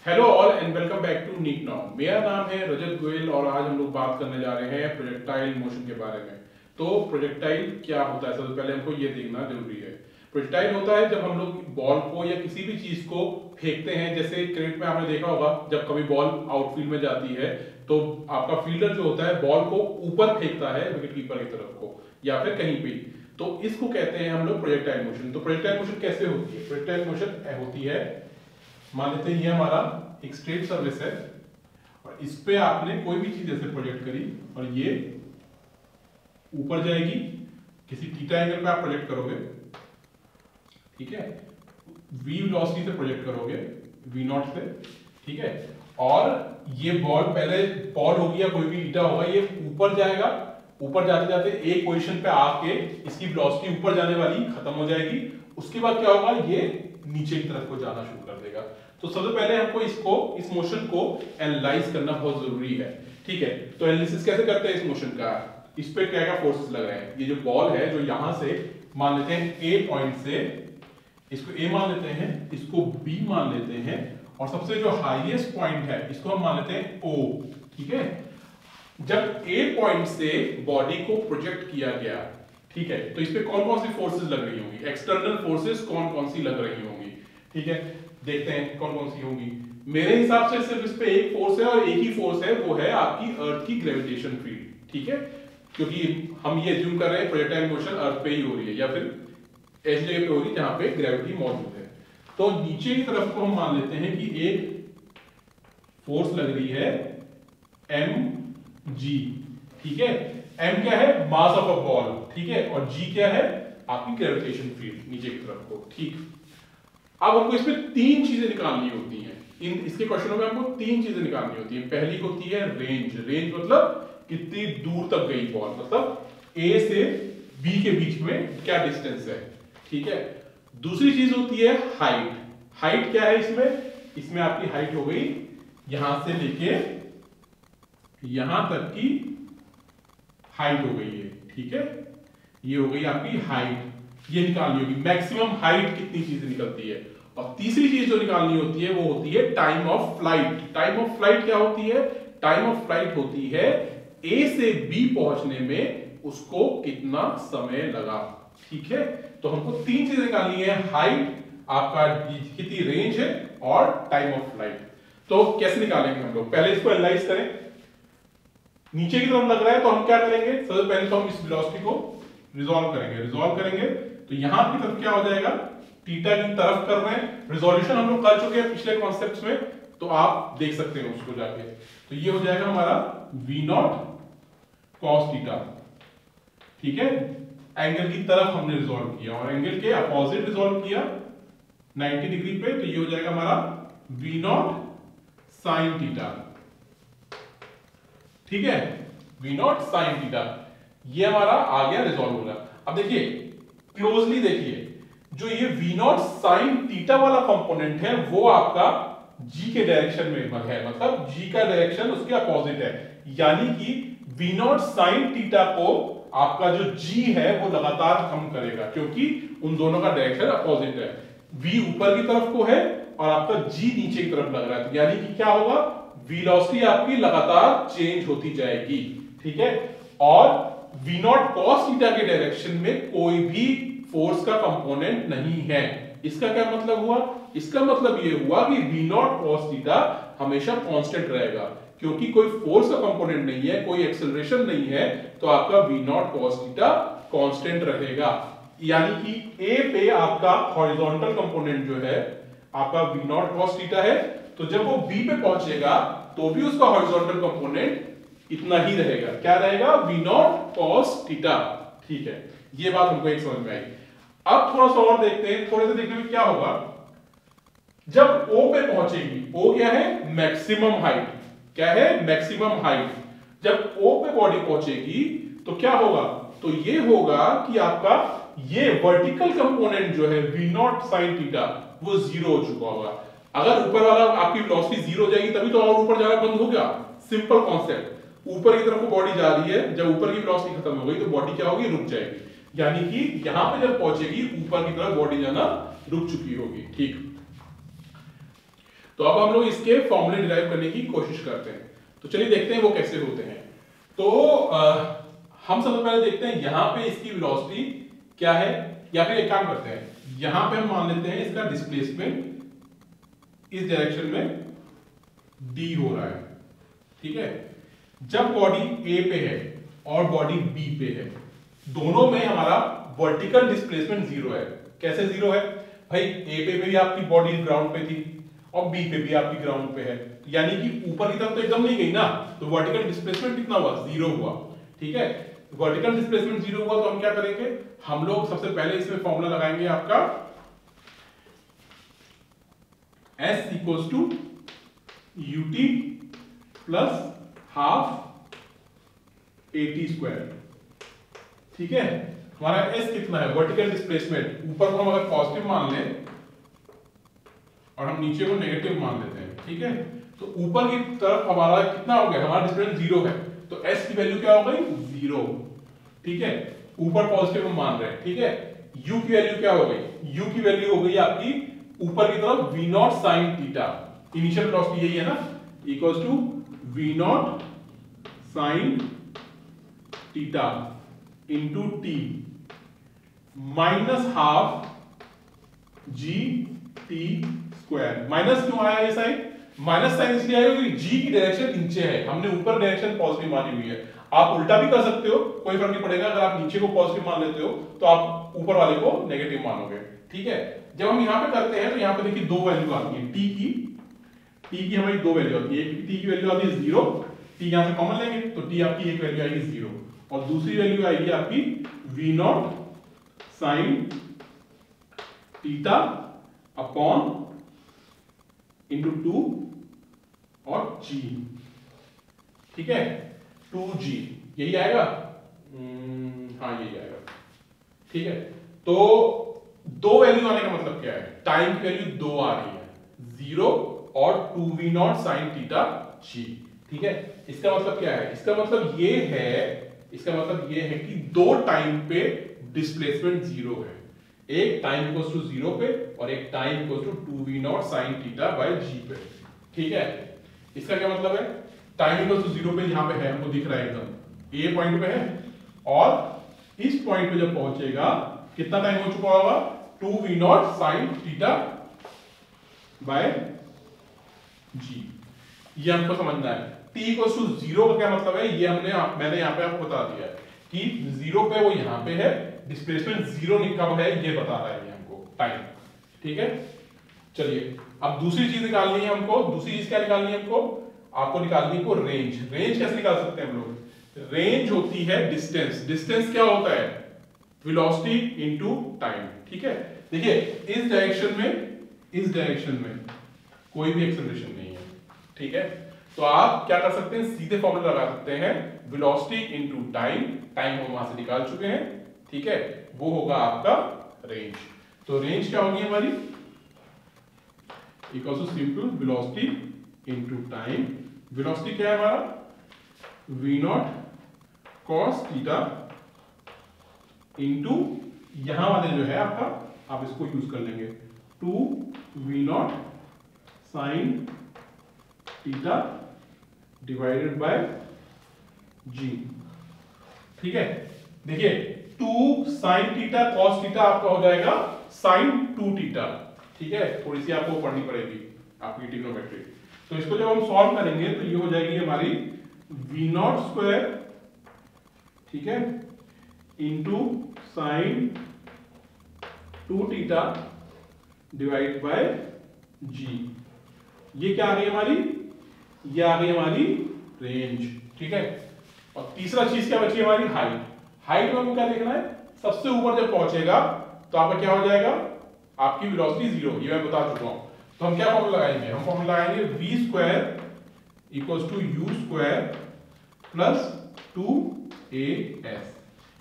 Hello all and welcome back to NEET now. मेरा नाम है रजत गोयल और आज हम लोग बात करने जा रहे हैं प्रोजेक्टाइल मोशन के बारे में। तो प्रोजेक्टाइल क्या होता है, सबसे पहले हमको ये देखना जरूरी है। प्रोजेक्टाइल होता है जब हम लोग बॉल को या किसी भी चीज को फेंकते हैं। जैसे क्रिकेट में आपने देखा होगा, जब कभी बॉल आउटफील्ड में जाती है तो आपका फील्डर जो होता है बॉल को ऊपर फेंकता है विकेट कीपर की तरफ को या फिर कहीं भी, तो इसको कहते हैं हम लोग प्रोजेक्टाइल मोशन। तो प्रोजेक्टाइल मोशन कैसे होती है? प्रोजेक्टाइल मोशन होती है, मान लेते हैं ये हमारा एक स्ट्रेट सर्फेस है और इस पे आपने कोई भी चीज ऐसे प्रोजेक्ट करी और ये ऊपर जाएगी, किसी थीटा एंगल पे आप प्रोजेक्ट करोगे, ठीक है, v वेलोसिटी से प्रोजेक्ट करोगे, v नॉट से, ठीक है। और ये बॉल पहले बॉल होगी या कोई भी ईटा होगा, ये ऊपर जाएगा, ऊपर जाते जाते एक पोजीशन पे आके इसकी वेलोसिटी ऊपर जाने वाली खत्म हो जाएगी। उसके बाद क्या होगा, ये नीचे की तरफ को जाना शुरू कर देगा। तो सबसे पहले हमको इस मोशन को एनालाइज करना बहुत जरूरी है, ठीक है। तो एनालिसिस कैसे करते हैं इस मोशन का? इस पे क्या क्या फोर्सेस लग रहे हैं। ये जो बॉल है जो यहां से मान लेते हैं ए पॉइंट से, इसको ए मान लेते हैं, इसको बी मान लेते हैं और सबसे जो हाईएस्ट पॉइंट है इसको हम मान लेते हैं ओ, ठीक है। जब ए पॉइंट से बॉडी को प्रोजेक्ट किया गया, ठीक है, तो इस पे कौन कौन सी फोर्सेस लग रही होंगी, एक्सटर्नल फोर्सेस कौन कौन सी लग रही होंगी, ठीक है। देखते हैं कौन कौन सी होंगी। मेरे हिसाब से सिर्फ इस पे एक फोर्स है और एक ही फोर्स है, वो है आपकी अर्थ की ग्रेविटेशन फील्ड, ठीक है। क्योंकि हम ये अज्यूम कर रहे हैं प्रोजेक्टाइल मोशन अर्थ पे ही हो रही है या फिर ऐसी जगह पे हो रही है जहां पे ग्रेविटी मौजूद है। तो नीचे की तरफ को हम मान लेते हैं कि एक फोर्स लग रही है mg, ठीक है। m क्या है, मास ऑफ अ बॉल, ठीक है, और g क्या है, आपकी ग्रेविटेशन फील्ड नीचे की तरफ को, ठीक। अब हमको इसमें तीन चीजें निकालनी होती हैं। इसके क्वेश्चनों में हमको तीन चीजें निकालनी होती हैं। पहली होती है रेंज। रेंज मतलब कितनी दूर तक गई बॉल, मतलब ए से बी के बीच में क्या डिस्टेंस है, ठीक है। दूसरी चीज होती है हाइट। हाइट क्या है इसमें आपकी हाइट हो गई यहां से लेके यहां तक की हाइट हो गई है, ठीक है। ये हो गई आपकी हाइट, ये निकालनी होगी। मैक्सिमम हाइट कितनी चीजें निकलती है। और तीसरी चीज जो निकालनी होती है वो होती है time of flight. Time of flight क्या होती है? टाइम ऑफ फ्लाइट होती है ए से बी पहुंचने में उसको कितना समय लगा, ठीक है। तो हमको तीन चीजें निकालनी है, हाइट, आपका कितनी रेंज है और टाइम ऑफ फ्लाइट। तो कैसे निकालेंगे हम लोग? पहले इसको एनालाइज करें। नीचे की तरफ लग रहा है तो हम क्या करेंगे, सबसे पहले तो हम इस वेलोसिटी को रिजॉल्व करेंगे। तो यहां की तरफ क्या हो जाएगा, थीटा की तरफ कर रहे हैं। रिजोल्यूशन हम लोग कर चुके हैं पिछले कॉन्सेप्ट्स में, तो आप देख सकते हैं उसको जाके। तो ये हो जाएगा हमारा v नॉट cos थीटा, ठीक है। एंगल की तरफ हमने रिजॉल्व किया और एंगल के अपोजिट रिजॉल्व किया 90 डिग्री पे, तो ये हो जाएगा हमारा v नॉट sin थीटा, ठीक है। v नॉट sin थीटा, ये हमारा आ गया, रिजॉल्व हो गया। अब देखिए क्लोजली, देखिए जो ये v नॉट साइन थीटा वाला कंपोनेंट है वो आपका g के डायरेक्शन में है, मतलब g का डायरेक्शन उसके अपोजिट है। यानी कि v नॉट साइन थीटा को आपका जो g है वो लगातार कम करेगा, क्योंकि उन दोनों का डायरेक्शन अपोजिट है। v ऊपर की तरफ को है और आपका g नीचे की तरफ लग रहा है, तो यानी कि क्या होगा, वेलोसिटी आपकी लगातार चेंज होती जाएगी, ठीक है। और v नॉट cos थीटा के डायरेक्शन में कोई भी फोर्स का कंपोनेंट नहीं है। इसका क्या मतलब हुआ? इसका मतलब ये हुआ कि v नॉट cos थीटा हमेशा कांस्टेंट रहेगा, क्योंकि कोई फोर्स का कंपोनेंट नहीं है, कोई एक्सेलरेशन नहीं है, तो आपका v naught cos theta constant रहेगा। यानी कि a पे आपका हॉरिजॉन्टल कंपोनेंट जो है आपका v नॉट cos थीटा है, तो जब वो b पे पहुंचेगा तो भी उसका हॉरिजॉन्टल कंपोनेंट इतना ही रहेगा। क्या रहेगा? v नॉट cos थीटा, ठीक है। ये बात हमको एक समझ में आई। अब थोड़ा सा और देखते हैं, थोड़े से देखने में क्या होगा जब O पे पहुंचेगी। O क्या है? Maximum height. क्या है? Maximum height. जब O पे बॉडी पहुंचेगी तो क्या होगा? तो ये होगा कि आपका ये वर्टिकल कंपोनेंट जो है v नॉट साइन थीटा वो जीरो हो चुका होगा। अगर ऊपर वाला आपकी वेलोसिटी जीरो हो जाएगी तभी तो और ऊपर जाना बंद हो गया। Simple concept. ऊपर की तरफ को बॉडी जा रही है, जब ऊपर की वेलोसिटी खत्म हो गई तो बॉडी क्या होगी? रुक जाएगी। यानी कि यहां पे जब पहुंचेगी ऊपर की तरफ बॉडी जाना रुक चुकी होगी, ठीक। तो अब हम लोग इसके फॉर्मूले डिराइव करने की कोशिश करते हैं। तो चलिए देखते हैं वो कैसे होते हैं। तो हम सबसे पहले देखते हैं यहाँ पे इसकी वेलोसिटी क्या है, या फिर एक काम करते हैं, यहाँ पे हम मान लेते हैं इसका डिस्प्लेसमेंट इस डायरेक्शन में d हो रहा है। ठीक है, जब बॉडी A पे है और बॉडी B पे है, दोनों में हमारा वर्टिकल डिस्प्लेसमेंट जीरो है। कैसे जीरो है भाई? A पे भी आपकी बॉडी ग्राउंड पे थी और B पे भी आपकी ग्राउंड पे है, यानी कि ऊपर की तरफ तो एकदम नहीं गई ना, तो वर्टिकल डिस्प्लेसमेंट कितना हुआ? जीरो हुआ। ठीक है, वर्टिकल डिस्प्लेसमेंट जीरो हुआ तो हम क्या करेंगे, हम लोग सबसे पहले इसमें फॉर्मूला लगाएंगे आपका S equals to ut plus half AT square. ठीक है, हमारा S कितना है? Vertical displacement. ऊपर को हम अगर पॉजिटिव मान लें और हम नीचे को नेगेटिव मान लेते हैं, ठीक है, तो ऊपर की तरफ हमारा कितना हो गया? हमारा डिस्प्लेसमेंट जीरो है, तो S की वैल्यू क्या हो गई? जीरो। ठीक है, ऊपर पॉजिटिव हम मान रहे हैं। ठीक है, U की वैल्यू क्या हो गई? U की वैल्यू हो गई आपकी ऊपर की तरफ V naught sine theta. Initial velocity यही है ना, equals to V naught sine theta into T minus half G T square. Minus क्यों आया ये साइन? माइनस साइन इसलिए आया क्योंकि G की डायरेक्शन नीचे है, हमने ऊपर डायरेक्शन पॉजिटिव मानी हुई है। आप उल्टा भी कर सकते हो, कोई फर्क नहीं पड़ेगा। अगर आप नीचे को पॉजिटिव मान लेते हो तो आप ऊपर वाले को नेगेटिव मानोगे। ठीक है, जब हम यहां पे करते हैं तो यहां पे देखिए दो वैल्यू आती है t की हमारी दो वैल्यू आती है। एक t की वैल्यू आती है 0, t यहां से कॉमन लेंगे तो t आपकी एक वैल्यू आएगी 0, और दूसरी वैल्यू आएगी आपकी v naught sine theta upon into 2 और g। ठीक है, 2g यही आएगा। हाँ यही आएगा। ठीक है, तो दो वैल्यू आने का मतलब क्या है? टाइम की वैल्यू दो आ रही है, 0 और 2v naught sine theta g। ठीक है, इसका मतलब क्या है? इसका मतलब ये है कि दो टाइम पे डिस्प्लेसमेंट जीरो है, एक टाइम इक्वल्स टू 0 पे और एक time equals to 2v naught sine theta by g पे। ठीक है, इसका क्या मतलब है? टाइम इक्वल्स टू 0 पे यहां पे है, हमको दिख रहा है एकदम ए पॉइंट पे है, और इस पॉइंट पे जब पहुंचेगा कितना टाइम हो चुका होगा? 2v naught sine theta by g। ये हमको समझना है। t इक्वल्स टू 0 का क्या मतलब है? ये मैंने यहां पे आपको बता दिया है कि 0 पे वो यहां पे है, डिस्प्लेसमेंट 0 कब है ये बता रहा है ये हमको टाइम। ठीक है, चलिए अब दूसरी चीज निकालनी है हमको। दूसरी चीज क्या निकालनी है हमको? आपको निकालनी है रेंज। रेंज कैसे निकाल सकते हैं हम लोग? रेंज होती है डिस्टेंस। डिस्टेंस क्या होता है? Velocity into time. ठीक है, देखिए इस डायरेक्शन में कोई भी एक्सेलरेशन नहीं है। ठीक है, तो आप क्या कर सकते हैं? सीधे फॉर्मूला लगा सकते हैं, वेलोसिटी इनटू टाइम। टाइम हम वहां से निकाल चुके हैं। ठीक है, वो होगा आपका रेंज। तो रेंज क्या होगी हमारी? Equals to simple velocity into time. Velocity क्या है हमारा? v naught cos theta into यहां वाले जो है आपका, आप इसको यूज कर लेंगे 2v naught sine theta divided by g। ठीक है, देखिए 2 साइन थीटा cos थीटा आपका हो जाएगा साइन 2 थीटा। ठीक है, थोड़ी सी आपको पढ़नी पड़ेगी आपकी ट्रिग्नोमेट्री। तो इसको जब हम सॉल्व करेंगे तो ये हो जाएगी हमारी v नॉट स्क्वायर, ठीक है, into sine 2 theta divide by g। ये क्या आ गई हमारी? ये आ गई हमारी रेंज। ठीक है, और तीसरा चीज क्या बची हमारी? हाइट। हाइट में हमको क्या देखना है? सबसे ऊपर जब पहुंचेगा तो आपका क्या हो जाएगा? आपकी वेलोसिटी 0। ये मैं बता चुका हूं। तो हम क्या फॉर्मूला लगाएंगे? हम फॉर्मूला लगाएंगे v square equals to u square plus 2as।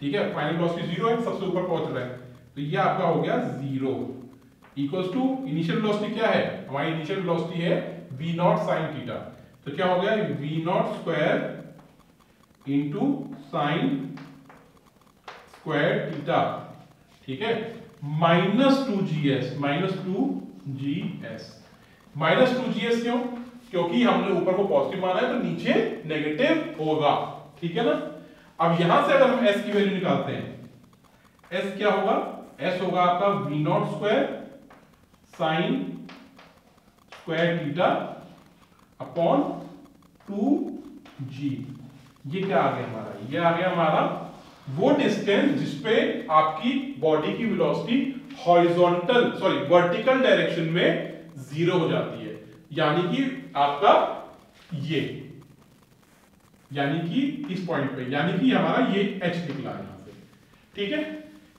ठीक है, फाइनल वेलोसिटी 0 है, सबसे ऊपर पहुंच रहा है, तो ये आपका हो गया 0 इक्वल्स टू इनिशियल वेलोसिटी क्या है? हमारी इनिशियल वेलोसिटी है v नॉट साइन थीटा। तो क्या हो गया? v not square into sine square theta, ठीक है, माइनस 2gs। -2gs क्यों? क्योंकि हमने ऊपर को पॉजिटिव माना है तो नीचे नेगेटिव होगा, ठीक है ना। अब यहां से अगर हम s की वैल्यू निकालते हैं, s क्या होगा? s होगा आपका v0 square sine square theta upon 2g। ये क्या आ गया हमारा? ये आ गया हमारा वो डिस्टेंस जिसपे आपकी बॉडी की वेलोसिटी हॉरिजॉन्टल वर्टिकल डायरेक्शन में 0 हो जाती है, यानी कि आपका ये, यानी कि इस पॉइंट पे, यानी कि हमारा ये h निकला है यहां से, ठीक है।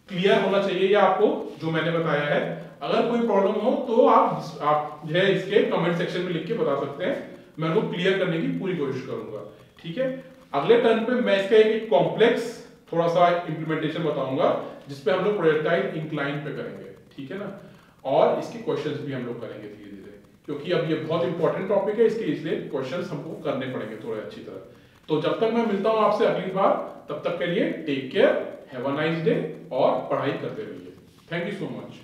क्लियर होना चाहिए ये आपको जो मैंने बताया है। अगर कोई प्रॉब्लम हो तो आप जो है इसके कमेंट सेक्शन में लिख के बता सकते हैं, मैं उनको क्लियर करने की पूरी कोशिश करूंगा, ठीक है। अगले टर्न पे मैं इसका एक कॉम्प्लेक्स थोड़ा सा इंप्लीमेंटेशन बताऊंगा जिसपे हम लोग प्रोजेक्टाइल इंक्लाइन पे करेंगे, ठीक है ना। और इसके क्वेश्चंस भी हम लोग करेंगे धीरे धीरे, क्योंकि अब ये बहुत इंपॉर्टेंट टॉपिक है, इसके इसलिए क्वेश्चंस हमको करने पड़ेंगे थोड़े अच्छी तरह। तो जब तक मैं मिलता हूं आपसे अगली बार, तब तक के लिए take care, have a nice day और पढ़ाई करते रहिए। Thank you so much.